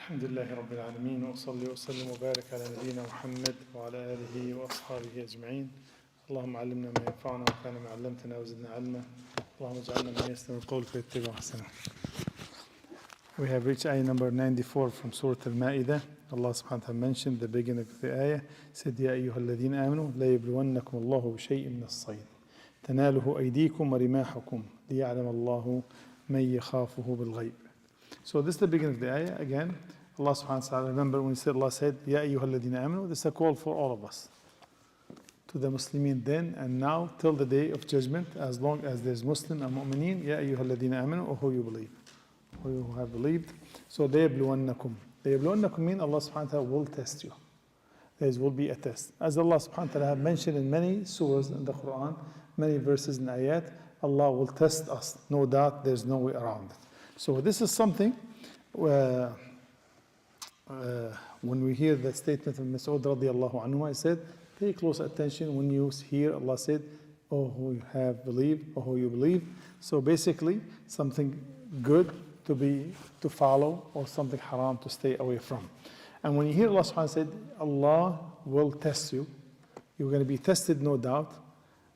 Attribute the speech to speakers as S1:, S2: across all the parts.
S1: الحمد لله رب العالمين وأصلي وأسلم وبارك على نبينا محمد وعلى آله وأصحابه أجمعين. اللهم علمنا ما ينفعنا وانفعنا ما علمتنا وزدنا علما. اللهم اجعلنا من يستمع القول فيتبع أحسنه. We have reached ayah number 94 from Surah Al-Ma'idah. Allah subhanahu wa ta'ala mentioned the beginning of the ayah, said, يا أيها الذين آمنوا لا يبلونكم الله بشيء من الصيد تناله أيديكم ورماحكم ليعلم الله من يخافه بالغيب. So this is the beginning of the ayah. Again, Allah subhanahu wa ta'ala, remember when Allah said, Ya ayyuha alladhina amanu, this is a call for all of us. To the Muslimin then and now till the day of judgment, as long as there's Muslim and mu'mineen, Ya ayyuha alladhina amanu, or who you believe, who you have believed. So لَيَبْلُوَنَّكُمْ. لَيَبْلُوَنَّكُم mean Allah subhanahu wa ta'ala will test you. There will be a test. As Allah subhanahu wa ta'ala have mentioned in many surahs in the Quran, many verses in ayat, Allah will test us. No doubt, there's no way around it. So this is something where, when we hear the statement of Mas'ud radiallahu anhu, I said, pay close attention when you hear Allah said, oh who you have believed, oh who you believe. So basically, something good to follow or something haram to stay away from. And when you hear Allah subhanahu wa ta'ala said, Allah will test you, you're going to be tested no doubt,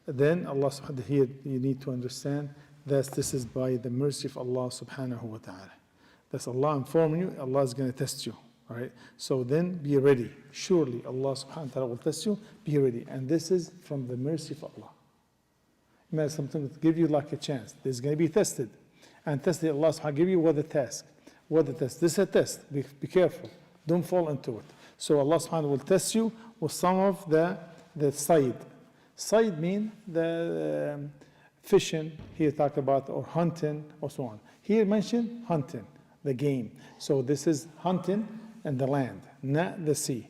S1: then Allah subhanahu wa ta'ala, here you need to understand that this is by the mercy of Allah subhanahu wa ta'ala. That's Allah informing you, Allah is going to test you. Right? So then be ready. Surely Allah subhanahu wa ta'ala will test you, be ready. And this is from the mercy of Allah. Imagine something to give you like a chance. This is going to be tested. And tested, Allah subhanahu wa ta'ala give you what a task. What a test. This is a test. Be careful. Don't fall into it. So Allah subhanahu wa ta'ala will test you with some of the sayd. Sayd mean the fishing, here talk about, or hunting, or so on. Here mentioned hunting, the game. So this is hunting in the land, not the sea.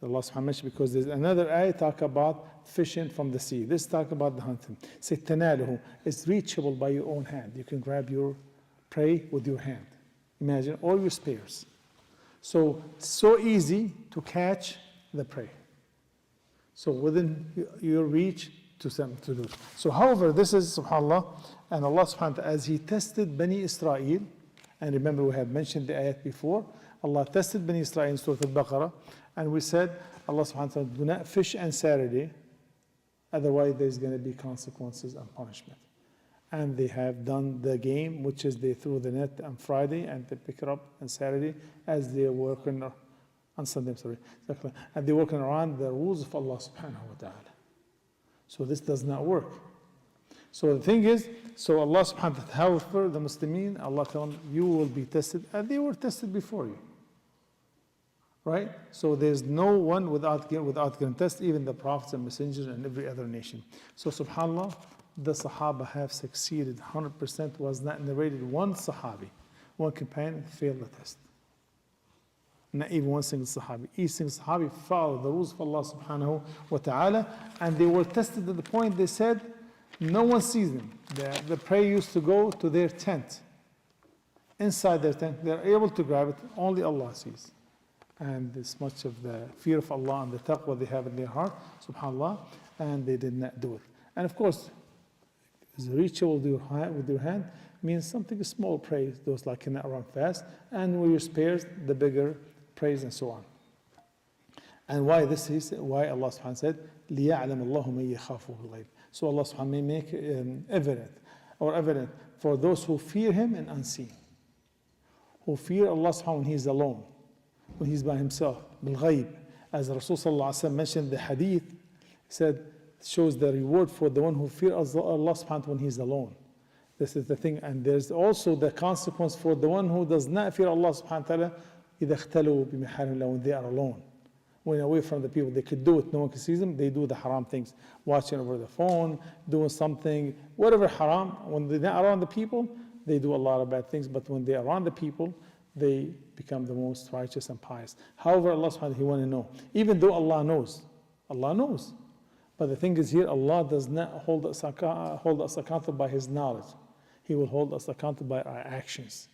S1: Allah subhanahu wa ta'ala mentioned because there's another ayah talk about fishing from the sea. This talk about the hunting. Say tanaluhu, it's reachable by your own hand. You can grab your prey with your hand. Imagine all your spares. So it's so easy to catch the prey. So within your reach, to do. So however, this is subhanAllah, and Allah subhanahu wa ta'ala, as He tested Bani Israel, and remember we have mentioned the ayat before, Allah tested Bani Israel in Surah Al-Baqarah, and we said, Allah subhanahu wa ta'ala, do not fish on Saturday, otherwise there's going to be consequences and punishment. And they have done the game, which is they threw the net on Friday and they pick it up on Saturday as they're working, on Sunday, I'm sorry, and they're working around the rules of Allah subhanahu wa ta'ala. So this does not work. So the thing is, so Allah subhanahu wa ta'ala, however, the Muslimin, Allah tell them, you will be tested, and they were tested before you. Right? So there's no one without getting tested, even the prophets and messengers and every other nation. So subhanAllah, the Sahaba have succeeded 100%, was not narrated one Sahabi, one companion failed the test. Not even one single Sahabi. Each single Sahabi followed the rules of Allah subhanahu wa ta'ala, and they were tested to the point they said, no one sees them. The prey used to go to their tent. Inside their tent, they're able to grab it, only Allah sees. And this much of the fear of Allah and the taqwa they have in their heart, subhanAllah, and they did not do it. And of course, reachable with your hand means something small prey, those like cannot run fast, and when you spares, the bigger praise and so on. And why this is, why Allah subhanahu wa ta'ala said, لِيَعْلَمَ اللَّهُ مَن يَخَافُهُ بِالْغَيْبِ. So Allah subhanahu wa ta'ala may make evident for those who fear Him in unseen. Who fear Allah subhanahu wa ta'ala when He's alone, when He's by Himself, بالغيب. As Rasul sallallahu alayhi wa sallam mentioned the hadith, said, shows the reward for the one who fears Allah subhanahu wa ta'ala when He's alone. This is the thing. And there's also the consequence for the one who does not fear Allah subhanahu wa ta'ala, إِذَا اخْتَلُوا بِمِحَارِمِ اللَّهِ, when they are alone. When away from the people, they could do it, no one can see them, they do the haram things. Watching over the phone, doing something, whatever haram. When they're not around the people, they do a lot of bad things, but when they're around the people, they become the most righteous and pious. However, Allah subhanahu wa ta'ala, He want to know. Even though Allah knows. But the thing is here, Allah does not hold us accountable by His knowledge. He will hold us accountable by our actions.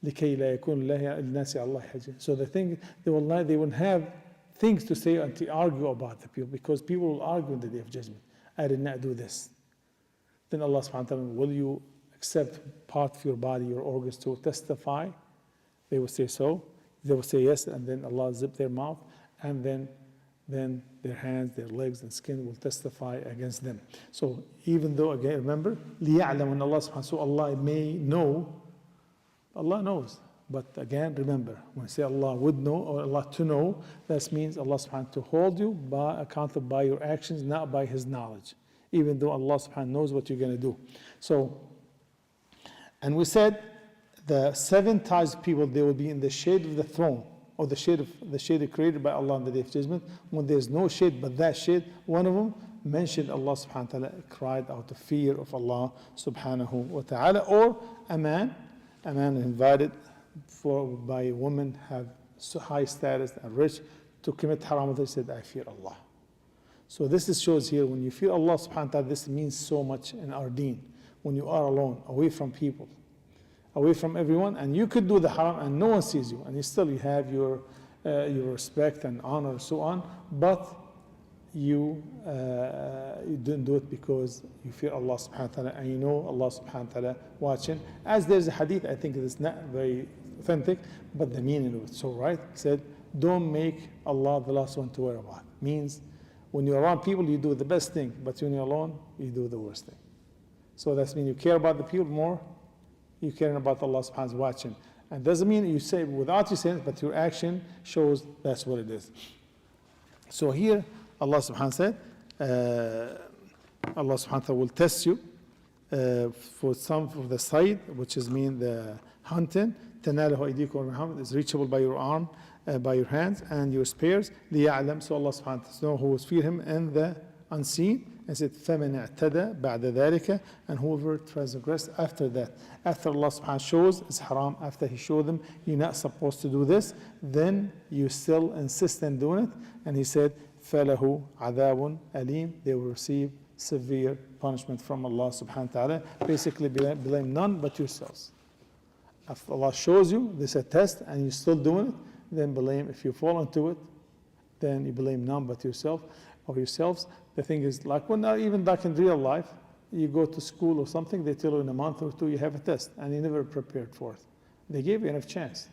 S1: لكي لا يكون الناس على الله حجة. So the thing, they will have things to say and to argue about the people, because people will argue on the day of judgment. I did not do this. Then Allah subhanahu wa ta'ala, will you accept part of your body, your organs, to testify They will say so. They will say yes, and then Allah zip their mouth, and then their hands, their legs, and skin will testify against them. So even though, again, remember, لِيَعْلَمُ when Allah subhanahu, so Allah may know, Allah knows. But again, remember, when we say Allah would know or Allah to know, that means Allah subhanahu to hold you accountable by your actions, not by His knowledge. Even though Allah subhanahu knows what you're going to do. So, and we said the 7 types of people, they will be in the shade of the throne, or the shade created by Allah on the Day of Judgment. When there's no shade but that shade, one of them mentioned Allah subhanahu wa ta'ala, cried out of fear of Allah subhanahu wa ta'ala, or a man invited by a woman have so high status and rich to commit haram, they said, I fear Allah. So this shows here, when you fear Allah subhanahu wa ta'ala, this means so much in our deen. When you are alone, away from people, away from everyone, and you could do the haram and no one sees you, and you have your respect and honor and so on, but you didn't do it because you fear Allah subhanahu wa ta'ala, and you know Allah subhanahu wa ta'ala watching. As there's a hadith, I think it is not very authentic, but the meaning of it so right. He said, don't make Allah the last one to worry about. Means when you're around people, you do the best thing, but when you're alone, you do the worst thing. So that means you care about the people more, you care about Allah subhanahu wa ta'ala watching. And doesn't mean you say without you saying it, but your action shows that's what it is. So here, Allah subhanahu wa ta'ala said, Allah subhanahu wa ta'ala will test you for some of the side, which is mean the hunting. تَنَالَهُ أَيْدِيكُمْ is reachable by your arm, by your hands and your spears. لِيَعْلَمْ, so Allah subhanahu wa ta'ala know who will fear Him in the unseen. And said, فَمَنْ اعْتَدَى بَعْدَ ذَلِكَ, and whoever transgressed after that. After Allah subhanahu wa ta'ala shows it's haram, after He showed them you're not supposed to do this, then you still insist on doing it. And He said, فَلَهُ عَذَابٌ أَلِيمٌ, they will receive severe punishment from Allah subhanahu wa ta'ala. Basically, blame none but yourselves. If Allah shows you this is a test and you're still doing it, then blame, if you fall into it, then you blame none but yourself or yourselves. The thing is, like when even like in real life, you go to school or something, they tell you in a month or 2 you have a test, and you never prepared for it. They gave you enough chance.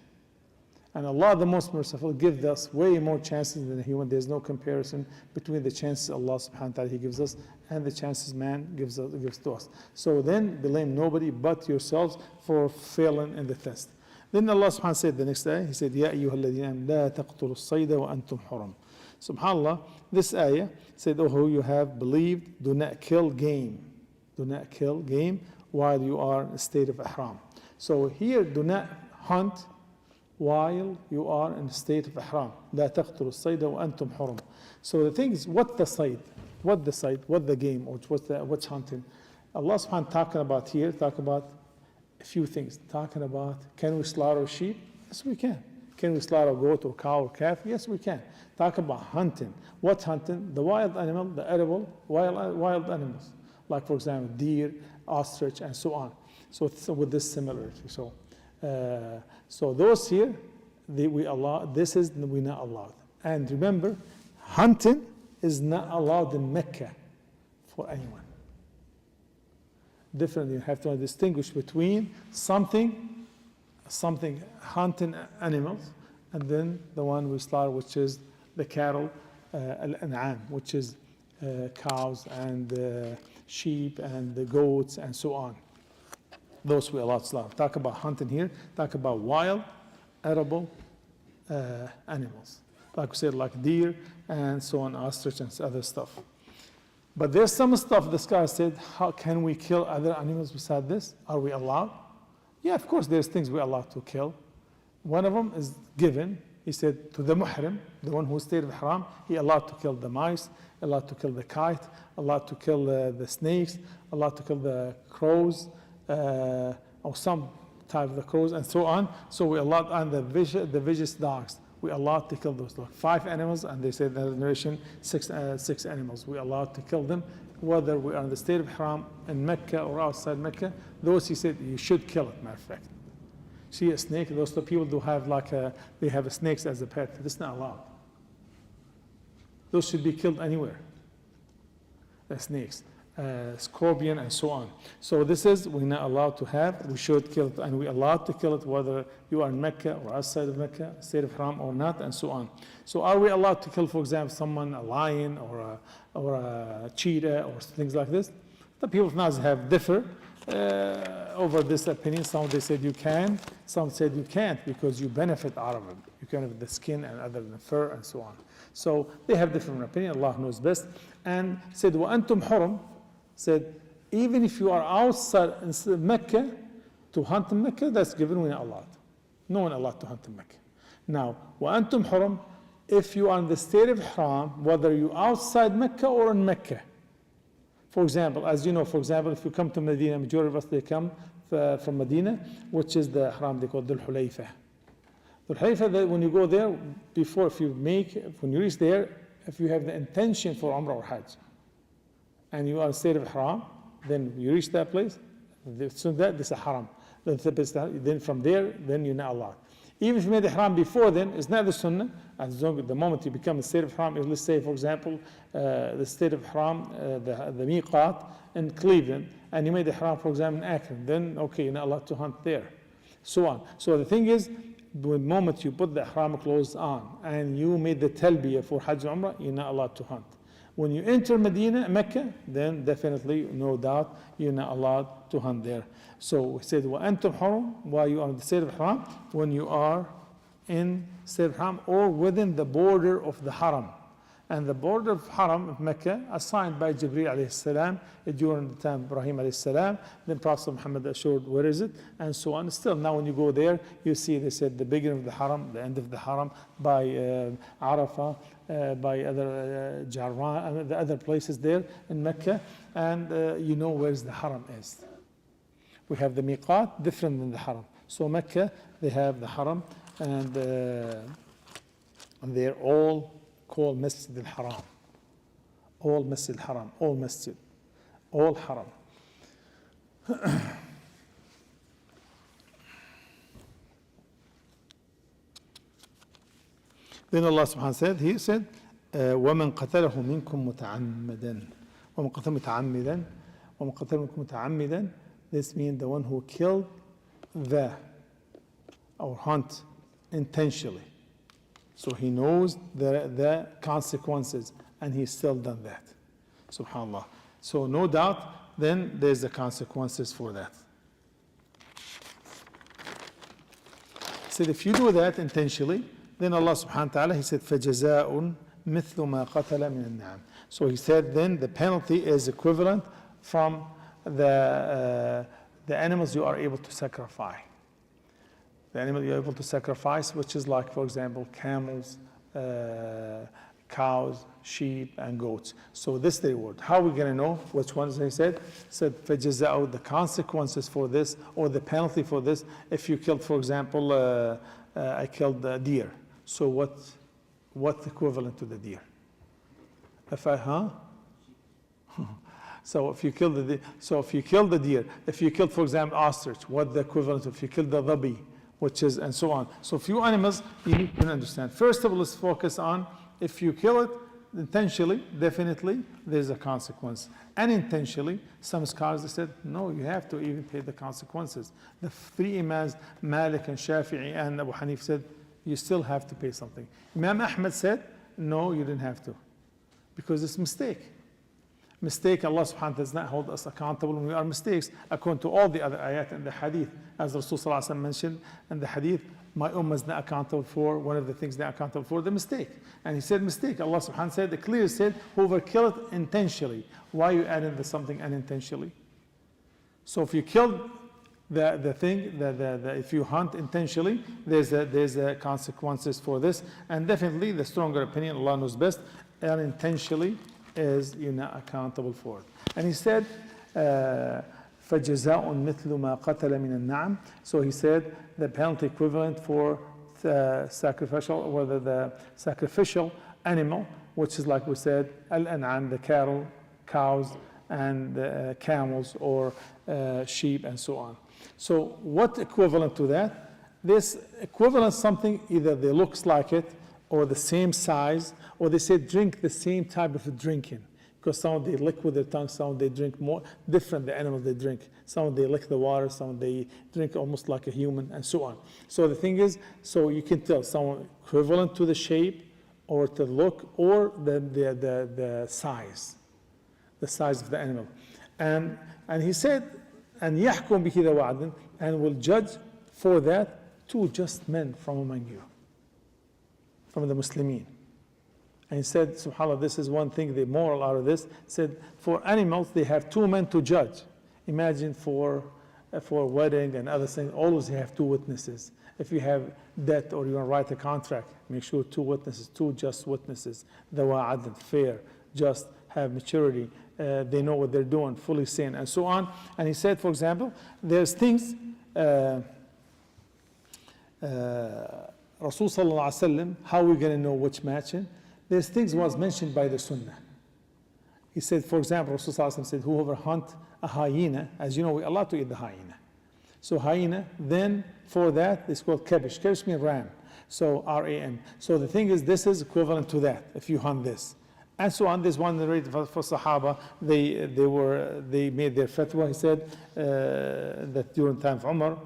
S1: And Allah, the most merciful, gives us way more chances than a human. There's no comparison between the chances Allah subhanahu wa ta'ala He gives us and the chances man gives to us. So then blame nobody but yourselves for failing in the test. Then Allah subhanahu wa ta'ala said the next ayah, He said, يَا أَيُّهَا الَّذِينَ لَا تَقْتُلُوا الصَّيْدَ وَأَنْتُمْ حُرُمٌ. SubhanAllah, this ayah said, oh, who you have believed, do not kill game. Do not kill game while you are in a state of ihram. So here, do not hunt while you are in a state of ihram. لا تقتلوا الصيد وأنتم حرم. So the thing is, what the side? What the side? What the game? Or what's hunting? Allah subhanahu wa ta'ala talking about here, talk about a few things. Talking about, can we slaughter sheep? Yes, we can. Can we slaughter a goat or cow or calf? Yes, we can. Talk about hunting. What hunting? The wild animal, the edible wild animals. Like, for example, deer, ostrich, and so on. So with this similarity. So those here, we allow, this is we not allowed. And remember, hunting is not allowed in Mecca for anyone. Differently, you have to distinguish between something hunting animals, and then the one we slaughter, which is the cattle, al-an'am, which is cows and sheep and the goats and so on. Those we allow to slaughter. Talk about hunting here, talk about wild, edible animals. Like we said, like deer and so on, ostrich and other stuff. But there's some stuff the scholar said, how can we kill other animals besides this? Are we allowed? Yeah, of course, there's things we're allowed to kill. One of them is given. He said to the muhrim, the one who stayed in haram, he allowed to kill the mice, allowed to kill the kite, allowed to kill the snakes, allowed to kill the crows, or some type of the crows, and so on. So we allowed, and the vicious dogs, we allowed to kill those dogs. 5 animals, and they said in the narration, 6 animals. We allowed to kill them, whether we are in the state of haram in Mecca or outside Mecca. Those, he said, you should kill it, matter of fact. See a snake, those people do have they have snakes as a pet. That's not allowed. Those should be killed anywhere, the snakes. scorpion, and so on. So this is, we're not allowed to have, we should kill it, and we're allowed to kill it whether you are in Mecca or outside of Mecca, state of Haram or not, and so on. So are we allowed to kill, for example, someone, a lion or a cheetah or things like this? The people of Naz have differ over this opinion. Some they said you can, some said you can't because you benefit out of it. You can have the skin and other than the fur and so on. So they have different opinion. Allah knows best. And said, وَأَنْتُمْ حُرُمْ, said, even if you are outside in Mecca, to hunt in Mecca, that's given, we're not allowed. No one allowed to hunt in Mecca. Now, وَأَنْتُمْ حُرُمْ, if you are in the state of Haram, whether you outside Mecca or in Mecca. For example, as you know, for example, if you come to Medina, majority of us, they come from Medina, which is the Haram, they call Dhul Hulayfa. Dhul Hulayfa, when you go there, before, when you reach there, if you have the intention for Umrah or Hajj, and you are in state of Haram, then you reach that place, so that this is Haram. Then from there, then you're not allowed. Even if you made the Haram before then, it's not the Sunnah. As long as the moment you become the state of Haram, let's say, for example, the state of Haram, the Miqat in Cleveland, and you made the Haram, for example, in Akron, then, okay, you're not allowed to hunt there. So on. So the thing is, the moment you put the Haram clothes on, and you made the Talbiyah for Hajj and Umrah, you're not allowed to hunt. When you enter Medina, Mecca, then definitely, no doubt, you're not allowed to hunt there. So we said, وَأَنْتُمْ حُرُمْ, while you are in the state of Haram, when you are in state of Haram or within the border of the Haram. And the border of Haram of Mecca, assigned by Jibreel alayhi salam during the time of Ibrahim alayhi salam, then Prophet Muhammad assured, where is it? And so on. Still, now when you go there, you see, they said, the beginning of the Haram, the end of the Haram, by Arafah, by other Jarrah, the other places there in Mecca, and you know where the Haram is. We have the Miqat, different than the Haram. So Mecca, they have the Haram, and they're all called Masjid al-Haram. All Masjid al-Haram, all Masjid, all Haram. Then Allah subhanahu wa ta'ala said, He said, وَمَنْ قَتَلَهُ مِنْكُمْ مُتَعَمَّدًا وَمَنْ قَتَلَهُ مُتَعَمِّدًا وَمَنْ قَتَلَهُ مِنْكُمْ مُتَعَمِّدًا. This means the one who killed or hunt intentionally. So he knows the consequences, and he's still done that. SubhanAllah. So no doubt, then there's the consequences for that. Said if you do that intentionally, then Allah subhanahu wa ta'ala, He said, فَجَزَاءٌ مِثْلُ مَا قَتَلَ مِنَ النَّعَمِ. So He said then the penalty is equivalent from the animals you are able to sacrifice. The animal you're able to sacrifice, which is like, for example, camels, cows, sheep, and goats. So this is the reward. How are we going to know which ones He said? Said, فَجَزَاءُ, the consequences for this, or the penalty for this. If you killed, for example, I killed a deer. So what's equivalent to the deer? So if you kill the deer, if you killed, for example, ostrich, what the equivalent? If you killed the dhabi, which is, and so on. So few animals you need to understand. First of all, let's focus on, if you kill it intentionally, definitely there's a consequence. Unintentionally, some scholars, they said, no, you have to even pay the consequences. The three Imams, Malik and Shafi'i and Abu Hanif, said, you still have to pay something. Imam Ahmad said, no, you didn't have to, because it's mistake. Mistake, Allah subhanahu wa ta'ala does not hold us accountable when we are mistakes, according to all the other ayat and the hadith. As Rasul sallallahu alaihi wasallam mentioned in the hadith, my ummah is not accountable for, one of the things they're accountable for, the mistake. And He said mistake. Allah subhanahu wa ta'ala said, the clear said, whoever killed it intentionally. Why you adding the something unintentionally? So if you killed the thing, if you hunt intentionally, there's a consequences for this. And definitely the stronger opinion, Allah knows best, unintentionally is you're not accountable for it. And He said, فَجَزَاءٌ مِثْلُ مَا قَتَلَ مِنَ النَّعَمِ. So He said the penalty equivalent for the sacrificial animal, which is like we said, al-an'am, the cattle, cows, and camels, or sheep, and so on. So what equivalent to that? This equivalent something, either they looks like it, or the same size, or they say drink the same type of drinking. Because some they lick with their tongue, some they drink more, different the animals they drink. Some they lick the water, some they drink almost like a human, and so on. So the thing is, so you can tell someone equivalent to the shape, or to the look, or the size of the animal. And he said, and يحكم به ذو عدل, and will judge for that two just men from among you, from the Muslimin. And he said, subhanAllah, this is one thing, the moral out of this, said, for animals, they have two men to judge. Imagine for a wedding and other things, always you have two witnesses. If you have debt or you want to write a contract, make sure two witnesses, two just witnesses, ذو عدل, fair, just, have maturity, they know what they're doing, fully sane, and so on. And he said, for example, there's things, Rasul sallallahu alaihi wasallam, how are we going to know which matching? There's things was mentioned by the Sunnah. He said, for example, Rasul sallallahu alaihi wasallam said, whoever hunt a hyena, as you know, we're allowed to eat the hyena. So hyena, then for that, it's called kabish. Kabish means ram. So RAM. So the thing is, this is equivalent to that, if you hunt this. And so on. This one narrated for Sahaba, they made their fatwa. He said that during the time of Umar,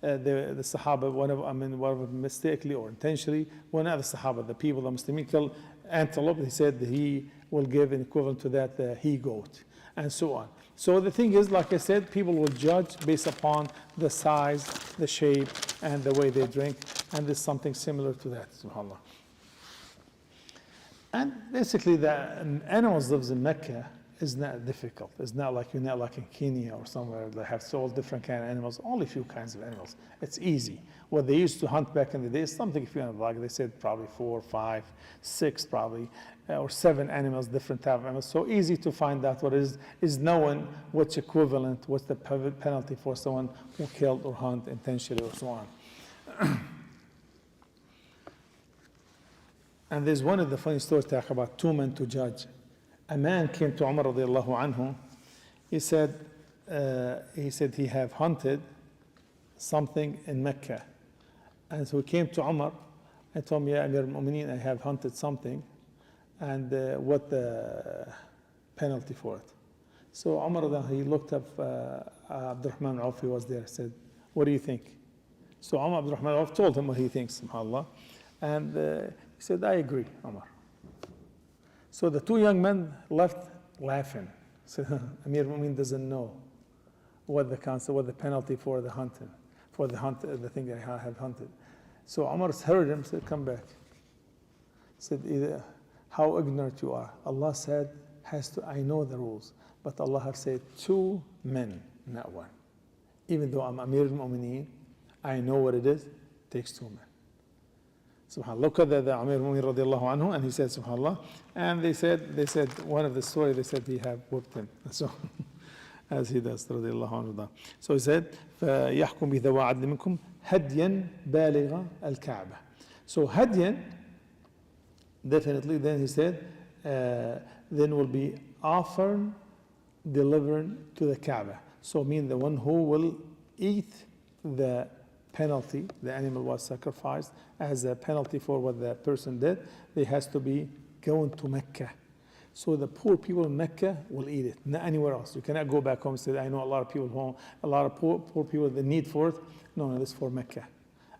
S1: the Sahaba, one of them mistakenly or intentionally, one of the Sahaba, the people, the Muslims killed antelope. He said that he will give an equivalent to that, the he-goat, and so on. So the thing is, like I said, people will judge based upon the size, the shape, and the way they drink, and there's something similar to that, subhanAllah. And basically, the animals lives in Mecca is not difficult. It's not like you're not like in Kenya or somewhere that have so different kind of animals, only a few kinds of animals. It's easy. What they used to hunt back in the day is something, if you want to like, they said probably 4, 5, 6 probably, or 7 animals, different type of animals. So easy to find out what is knowing what's equivalent, what's the penalty for someone who killed or hunt intentionally or so on. And there's one of the funny stories talk about two men to judge. A man came to Umar radiallahu anhu. He said he have hunted something in Mecca. And so he came to Umar and told me, Ya Amir al-Mu'mineen, I have hunted something. And what the penalty for it? So Umar, he looked up, Abdurrahman al-Auf, he was there, said, what do you think? So Umar Abdurrahman al-Auf told him what he thinks, subhanAllah. And he said, I agree, Umar. So the two young men left laughing. Said, Amir al-Mu'min doesn't know what the concept, what the penalty for the hunting, for the thing that I have hunted. So Umar heard him, said, come back. Said, how ignorant you are. Allah said, I know the rules, but Allah has said two men, not one. Even though I'm Amir al-Mu'mineen, I know what it is, it takes two men. SubhanAllah. Look at the Amir al-Mu'min radiallahu anhu, and he said, SubhanAllah. And they said, one of the story, they said he have whipped him. So, as he does, radiallahu anhu. So he said, فَيَحْكُمْ بِذَوَا عَدْلٍ مِنْكُمْ هَدْيًا بَالِغَ الْكَعْبَةِ. So hadyan, definitely, then he said, then will be offered, delivered to the Kaaba. So mean the one who will eat the penalty, the animal was sacrificed as a penalty for what the person did, they has to be going to Mecca. So the poor people in Mecca will eat it, not anywhere else. You cannot go back home and say, I know a lot of people home, a lot of poor people that need for it. No, this is for Mecca.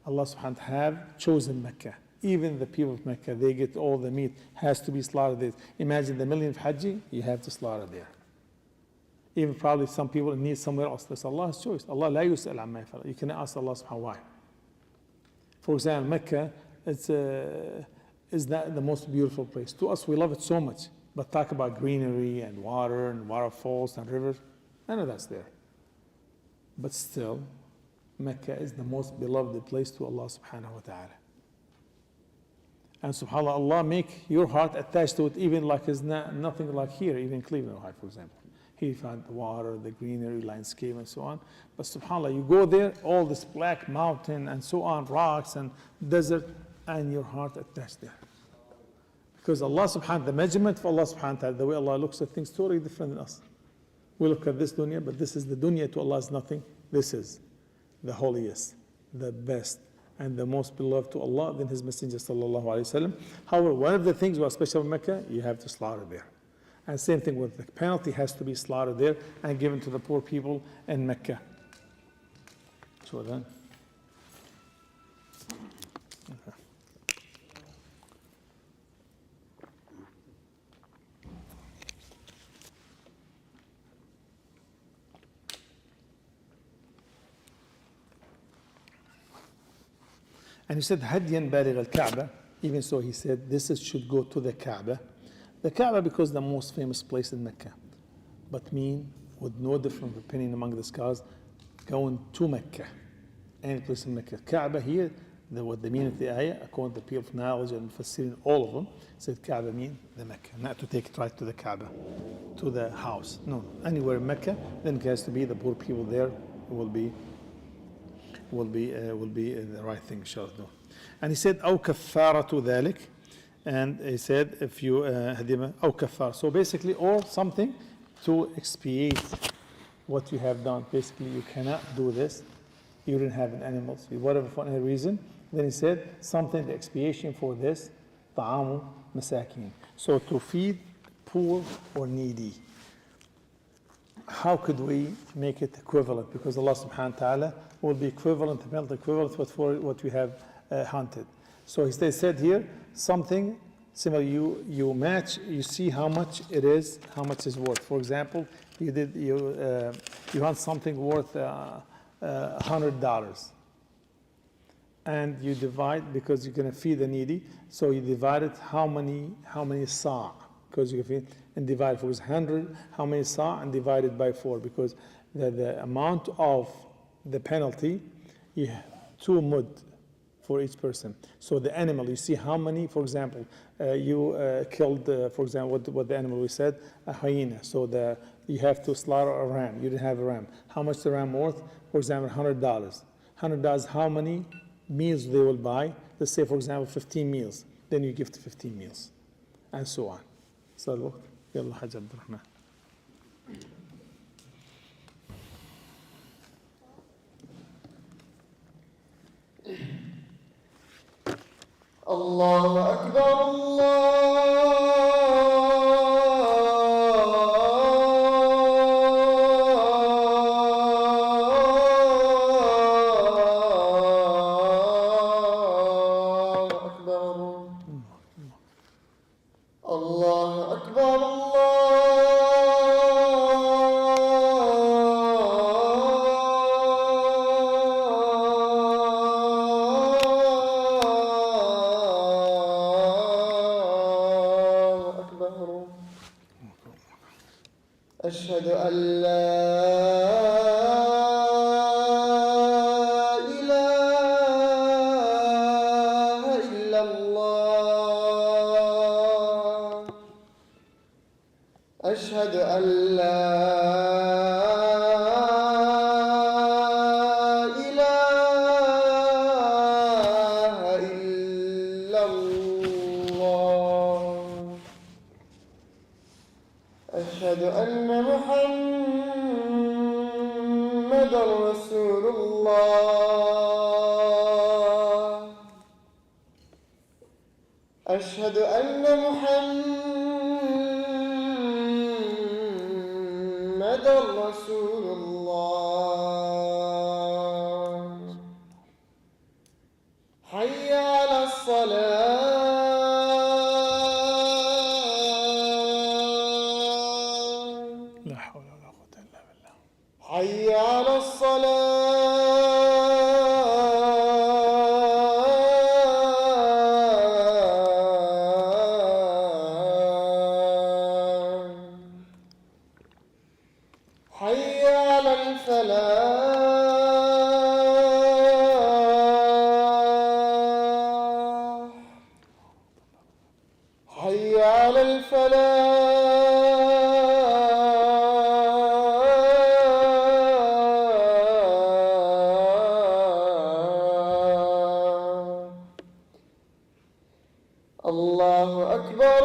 S1: Allah subhanahu wa ta'ala have chosen Mecca. Even the people of Mecca, they get all the meat, has to be slaughtered there. Imagine the million of Hajji, you have to slaughter there. Even probably some people need somewhere else. That's Allah's choice. Allah la yus'al amma yaf'al. You cannot ask Allah subhanahu wa ta'ala why. For example, Mecca is not the most beautiful place. To us, we love it so much. But talk about greenery and waterfalls and rivers, none of that's there. But still, Mecca is the most beloved place to Allah subhanahu wa ta'ala. And subhanAllah, Allah make your heart attached to it, even like it's nothing like here, even Cleveland, Ohio, for example. Here you find the water, the greenery, landscape, and so on. But subhanAllah, you go there, all this black mountain and so on, rocks and desert, and your heart attached there. Because Allah subhanahu wa ta'ala, the measurement of Allah subhanahu wa ta'ala, the way Allah looks at things totally different than us. We look at this dunya, but this is the dunya to Allah is nothing. This is the holiest, the best, and the most beloved to Allah than His Messenger sallallahu alayhi wa sallam. However, one of the things was special in Mecca, you have to slaughter there. And same thing with the penalty has to be slaughtered there and given to the poor people in Mecca. So then. And he said, هَدْيًا بَالِغَ الْكَعْبَةِ. Even so, he said, should go to the Kaaba. The Kaaba because the most famous place in Mecca. But mean, with no different opinion among the scholars, going to Mecca. Any place in Mecca. Kaaba here, what the meaning of the ayah, according to the people of knowledge and Mufassirin, all of them, said Kaaba mean the Mecca. Not to take it right to the Kaaba, to the house. No, anywhere in Mecca, then it has to be the poor people there will be the right thing, inshallah. And he said, أو كفارة ذلك. And he said, if you هديمة أو كفارة. So basically, or something to expiate what you have done. Basically, you cannot do this. You didn't have an animal, whatever for any reason. Then he said, something, the expiation for this, طعام مساكين. So to feed poor or needy. How could we make it equivalent? Because Allah subhanahu wa ta'ala will be equivalent, the penalty equivalent for what we have hunted. So he said here, something similar, you match, you see how much it is, how much is worth. For example, you hunt something worth $100. And you divide, because you're going to feed the needy, so you divide it, how many sa', because you can feed, and divide, for example, 100, how many sa', and divide it by 4, because the amount of the penalty, you have 2 mud for each person. So the animal, you see how many, for example, you killed, for example, what the animal we said, a hyena. So you have to slaughter a ram. You didn't have a ram. How much the ram worth? For example, $100. $100, how many meals they will buy? Let's say, for example, 15 meals. Then you give to 15 meals, and so on. So look, يلا حاج عبد الرحمن.
S2: الله أكبر الله أكبر أشهد أن لا إله إلا الله أشهد أن لا إله إلا الله أشهد أن محمدًا رسول الله أشهد أن محمدًا رسول الله حي على الصلاة
S1: لا حول ولا قوة إلا بالله.
S2: حي على الصلاة حي على الفلاح حي على الفلاح الله أكبر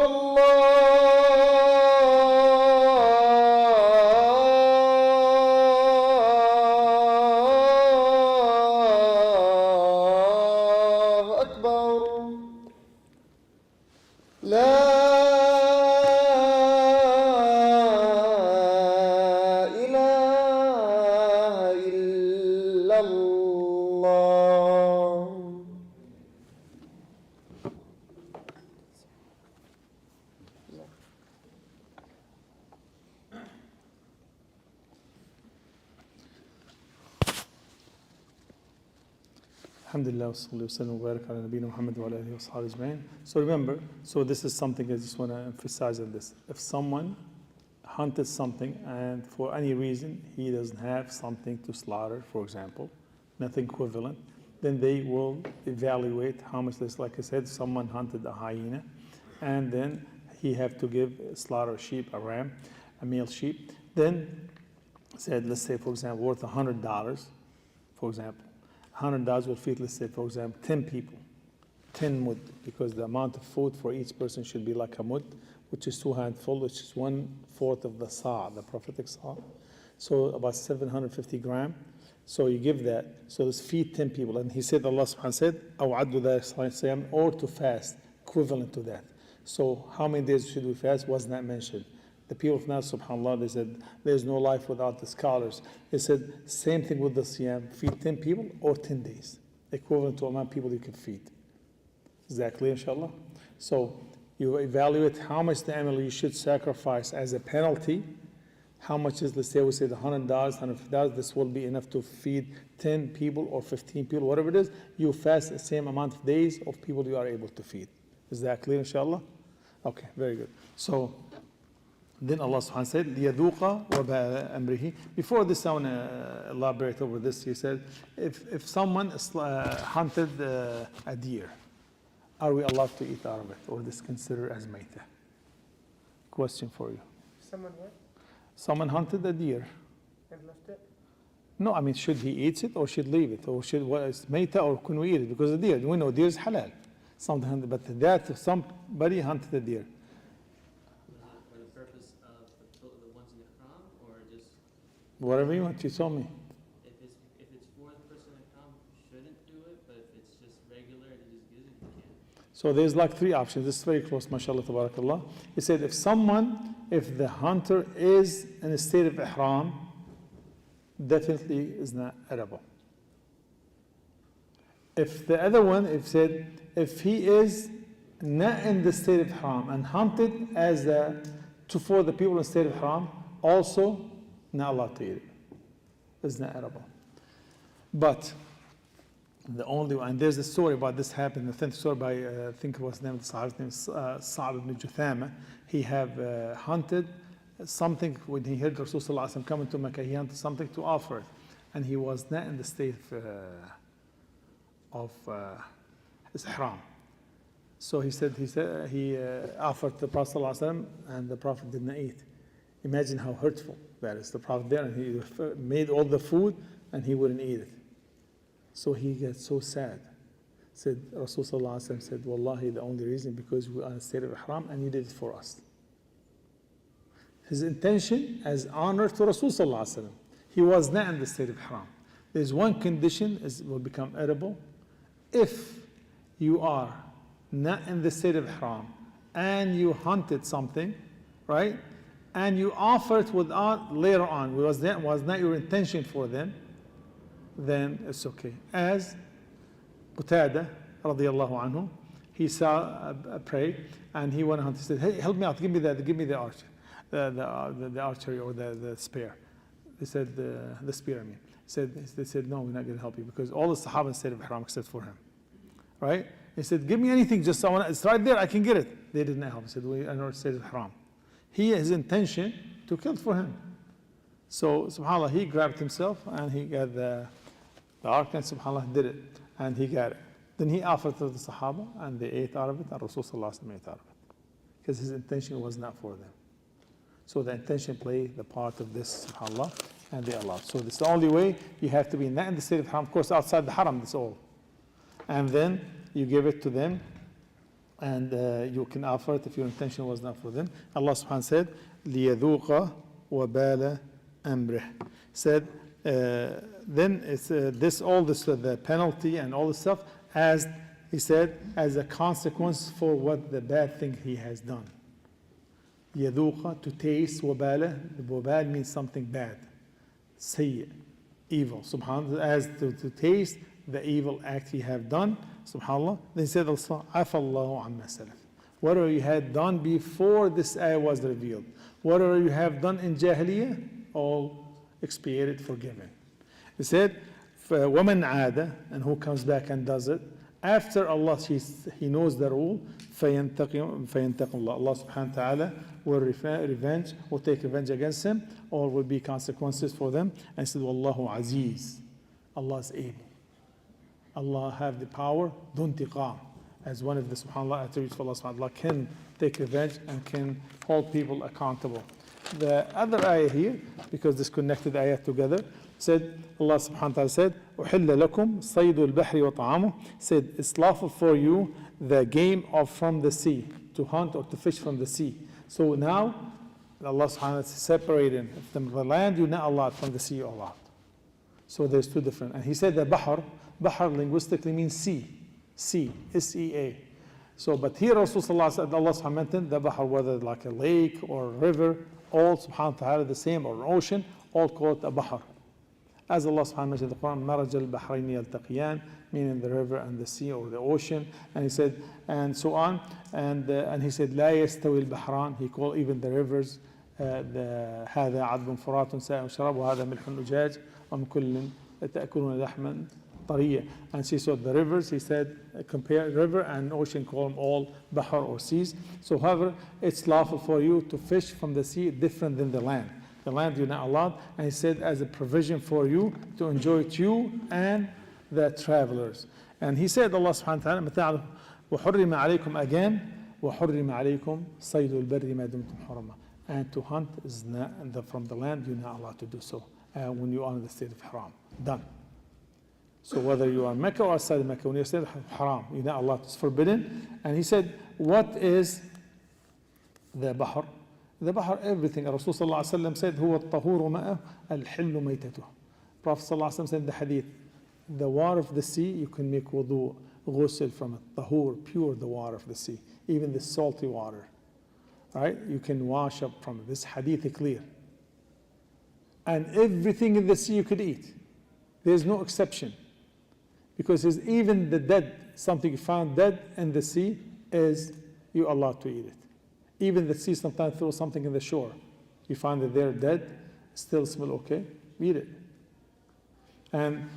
S1: Alhamdulillah, sallallahu alayhi wa sallam, ala nabiyina Muhammad wa ala alihi wa sahbihi ajma'in. So remember, so this is something I just want to emphasize on this. If someone hunted something and for any reason he doesn't have something to slaughter, for example, nothing equivalent, then they will evaluate how much this, like I said, someone hunted a hyena, and then he have to slaughter a sheep, a ram, a male sheep. Then said, let's say, for example, worth $100, for example. $100 will feed, let's say, for example, 10 people, 10 mud, because the amount of food for each person should be like a mud, which is 2 handfuls, which is 1/4 of the sa', the prophetic sa'. So about 750 grams. So you give that. So let's feed 10 people. And he said, Allah subhanahu wa ta'ala said, أَوْ عَدُّ ذَلِكَ or to fast, equivalent to that. So how many days should we fast was not mentioned. The people of now, subhanAllah, they said, there's no life without the scholars. They said, same thing with the siyam, feed 10 people or 10 days, equivalent to the amount of people you can feed. Is that clear, inshallah? So you evaluate how much the animal you should sacrifice as a penalty. How much is, let's say, we said $100, $150, this will be enough to feed 10 people or 15 people, whatever it is. You fast the same amount of days of people you are able to feed. Is that clear, inshallah? Okay, very good. So then Allah subhanahu wa ta'ala said, لِيَذُوقَ وَبَالَ أَمْرِهِ. Before this, I want to elaborate over this. He said, if someone hunted a deer, are we allowed to eat out of it, or this considered as maytah? Question for you.
S2: Someone what?
S1: Someone hunted a deer.
S2: And left it?
S1: No, I mean, should he eat it or should leave it? Or should, what is maytah, or can we eat it? Because the deer, we know deer is halal. Something, but that somebody hunted a deer.
S3: For the purpose of the ones in the Ihram, or just
S1: Whatever you want, you tell me.
S3: if it's for the person in Ihram, shouldn't do it, but if it's just regular and he just gives it, you can.
S1: So there's like 3 options. This is very close, mashallah, tabarakallah. He said, if the hunter is in a state of ihram, definitely is not edible. If the other one, if he is not in the state of ihram and hunted for the people in the state of ihram, also not allowed to eat it. It's not edible. But and there's a story about this happened, authentic story by, I think it was named, Sahabi's name is Sa'ab ibn Juthama. He have hunted something when he heard Rasulullah coming to Mecca, he hunted something to offer it. And he was not in the state of his ihram. So he offered the Prophet ﷺ, and the Prophet did not eat. Imagine how hurtful that is. The Prophet there, and he made all the food, and he wouldn't eat it. So he gets so sad. Rasulullah said, Wallahi, the only reason because we are in a state of ihram and you did it for us. His intention as honor to Rasulullah. He was not in the state of ihram. There's one condition, it will become edible. If you are not in the state of ihram and you hunted something, right? And you offer it without later on, was not your intention for them, then it's okay. As Qatada radiallahu anhu, he saw a prey and he went on to say, hey, help me out, give me the archer, the archery or the spear. They said, the spear, I mean. They said, no, we're not going to help you because all the Sahaba stayed of ihram except for him. Right? He said, give me anything, just it's right there, I can get it. They didn't help. He said, we are in our state of ihram. His intention to kill for him. So, subhanAllah, he grabbed himself and he got the ark, and subhanAllah did it. And he got it. Then he offered to the Sahaba and they ate out of it, and Rasulullah ate out of it. Because his intention was not for them. So the intention played the part of this, subhanAllah, and they allowed. So this is the only way. You have to be not in the state of haram, of course, outside the haram, that's all. And then you give it to them, and you can offer it if your intention was not for them. Allah subhanahu wa ta'ala said, لِيَذُوقَ وَبَالَ أَمْرِهِ. Said, then it's the penalty and all this stuff, as he said, as a consequence for what the bad thing he has done. يذوق, to taste, وبالة, the wabal means something bad, sayyi, evil, subhanAllah, as to taste the evil act he have done, subhanAllah. They said also, عَفَى اللَّهُ عَمَّا سَلَفَ. Whatever you had done before this ayah was revealed, whatever you have done in Jahiliyyah, all expiated, forgiven. He said, woman عادة, and who comes back and does it, after Allah, he knows the rule, فينتقم Allah. Allah subhanahu wa ta'ala will revenge, will take revenge against him, or will be consequences for them. And he said, Wallahu Aziz. Allah is able. Allah have the power, duntiqam, as one of the subhanAllah attributes for Allah subhanahu wa ta'ala, can take revenge and can hold people accountable. The other ayah here, because this connected ayah together, said, Allah subhanahu wa ta'ala said, أُحِلَّ لَكُمْ صَيْدُ الْبَحْرِ وَطَعَامُهُ, said, it's lawful for you the game of from the sea, to hunt or to fish from the sea. So now, Allah subhanahu wa ta'ala is separating from the land, you not allowed, from the sea, allowed. So there's two different. And he said that Bahar linguistically means sea, S-E-A. So, but here Rasulullah said, Allah subhanahu mentioned the Bahar, whether like a lake or a river, all subhanahu wa ta'ala the same, or an ocean, all called a Bahar. As Allah subhanahu mentioned in the Quran, Maraj al-Bahrayni al-Taqiyan, meaning the river and the sea or the ocean. And he said, and so on. And he said, لا يستوي البحران, he called even the rivers, هذا عذب فرات سائغ شراب وهذا ملح أجاج ومن كل تأكلون لحما طريا. And she saw the rivers, he said, compare river and ocean, call them all Bahar or seas. So however, it's lawful for you to fish from the sea different than the land. The land you're not allowed. And he said, as a provision for you to enjoy it, you and the travelers. And he said, Allah subhanahu wa ta'ala, وَحُرِّمَ عَلَيْكُمْ again, وَحُرِّمَ عَلَيْكُمْ صَيْدُ الْبَرِّ مَا دُمْتُمْ حُرُمًا. And to hunt is not, from the land, you're not allowed to do so when you are in the state of haram. Done. So whether you are in Mecca or outside of Mecca, when you're in the state of haram, you're not allowed. It's forbidden. And he said, what is the Bahr? The Bahr, everything. Rasul sallallahu alayhi wa sallam said, هو الطهور ماءه الحل ميتته. Prophet sallallahu alayhi wa sallam said in the hadith, the water of the sea, you can make wudu, ghusl from it. Tahur, pure the water of the sea. Even the salty water. Right? You can wash up from it. This hadith is clear. And everything in the sea you could eat. There's no exception. Because it's even the dead, something you found dead in the sea, is you allowed to eat it. Even the sea sometimes throws something in the shore. You find that they're dead, still smell okay, eat it. And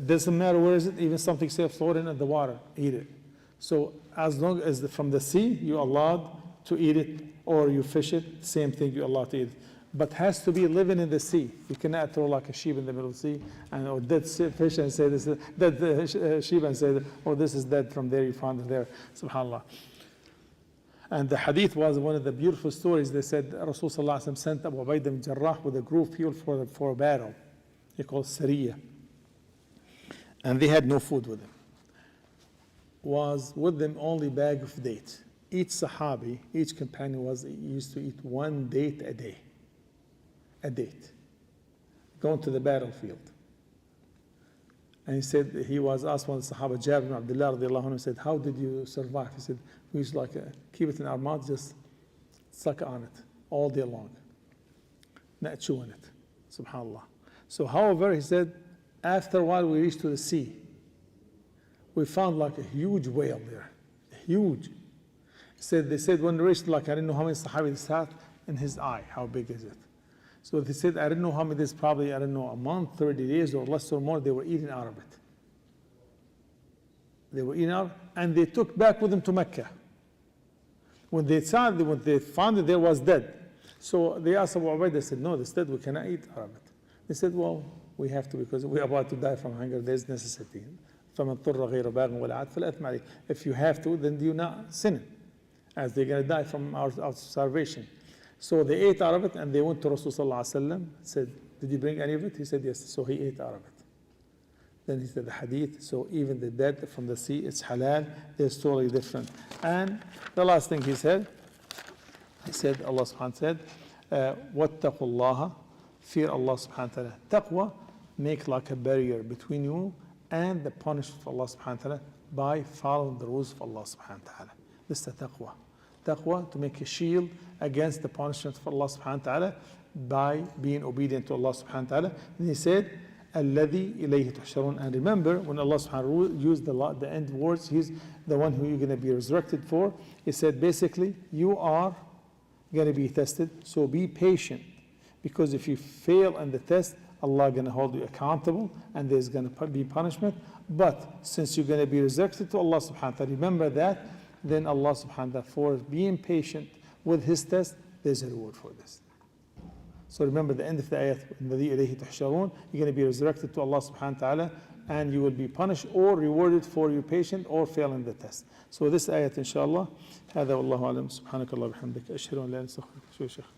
S1: doesn't matter where is it, even something say floating in the water, eat it. So as long as from the sea, you're allowed to eat it, or you fish it, same thing, you're allowed to eat it. But has to be living in the sea. You cannot throw like a sheep in the middle of the sea, and or dead fish and say this is dead sheep and say, oh, this is dead from there, you found it there, subhanAllah. And the hadith was one of the beautiful stories. They said Rasulullah sent Abu Ubaidah bin Jarrah with a group fuel for a battle. He called Sariya. And they had no food with them. Was with them only bag of dates. Each Sahabi, each companion used to eat one date a day. A date. Going to the battlefield. And he said, he was asked one of the Sahaba, Jabir ibn Abdullah radiallahu anhu, said, how did you survive? He said, we used to keep it in our mouth, just suck on it all day long. Not chewing it. Subhanallah. So however, he said, after a while we reached to the sea. We found like a huge whale there. Huge. They said when we reached, like, I didn't know how many Sahabi this had in his eye. How big is it? So they said, I didn't know how many, this probably, I don't know, a month, 30 days or less or more, they were eating out of it. They were eating out, and they took back with them to Mecca. When they found it, there was dead. So they asked Abu Ubaidah, they said, no, this dead, we cannot eat out of it. They said, well, we have to, because we're about to die from hunger, there's necessity. If you have to, then you're not sinning, as they're going to die from our starvation. So they ate out of it, and they went to Rasulullah, said, did you bring any of it? He said, yes. So he ate out of it. Then he said the hadith, so even the dead from the sea, it's halal, they're totally different. And the last thing he said, Allah subhanahu wa ta'ala said, وَاتَّقُوا اللَّهَ, fear Allah subhanahu wa ta'ala. Taqwa, make like a barrier between you and the punishment of Allah subhanahu wa ta'ala by following the rules of Allah subhanahu wa ta'ala. This is the taqwa. Taqwa, to make a shield against the punishment of Allah subhanahu wa ta'ala by being obedient to Allah subhanahu wa ta'ala. And he said, الَّذِي إِلَيْهِ تُحْشَرُونَ. And remember, when Allah subhanahu wa ta'ala used the end words, He's the one who you're going to be resurrected for. He said, basically, you are going to be tested, so be patient. Because if you fail in the test, Allah going to hold you accountable and there's going to be punishment. But since you're going to be resurrected to Allah subhanahu wa ta'ala, remember that, then Allah subhanahu wa ta'ala, for being patient with His test, there's a reward for this. So remember the end of the ayat, الَّذِي إِلَيْهِ تُحْشَرُونَ, you're going to be resurrected to Allah subhanahu wa ta'ala and you will be punished or rewarded for your patient or failing the test. So this ayat inshallah, هذا والله أعلم سبحانك الله وبحمدك أشهد أن لا إله إلا أنت أستغفرك.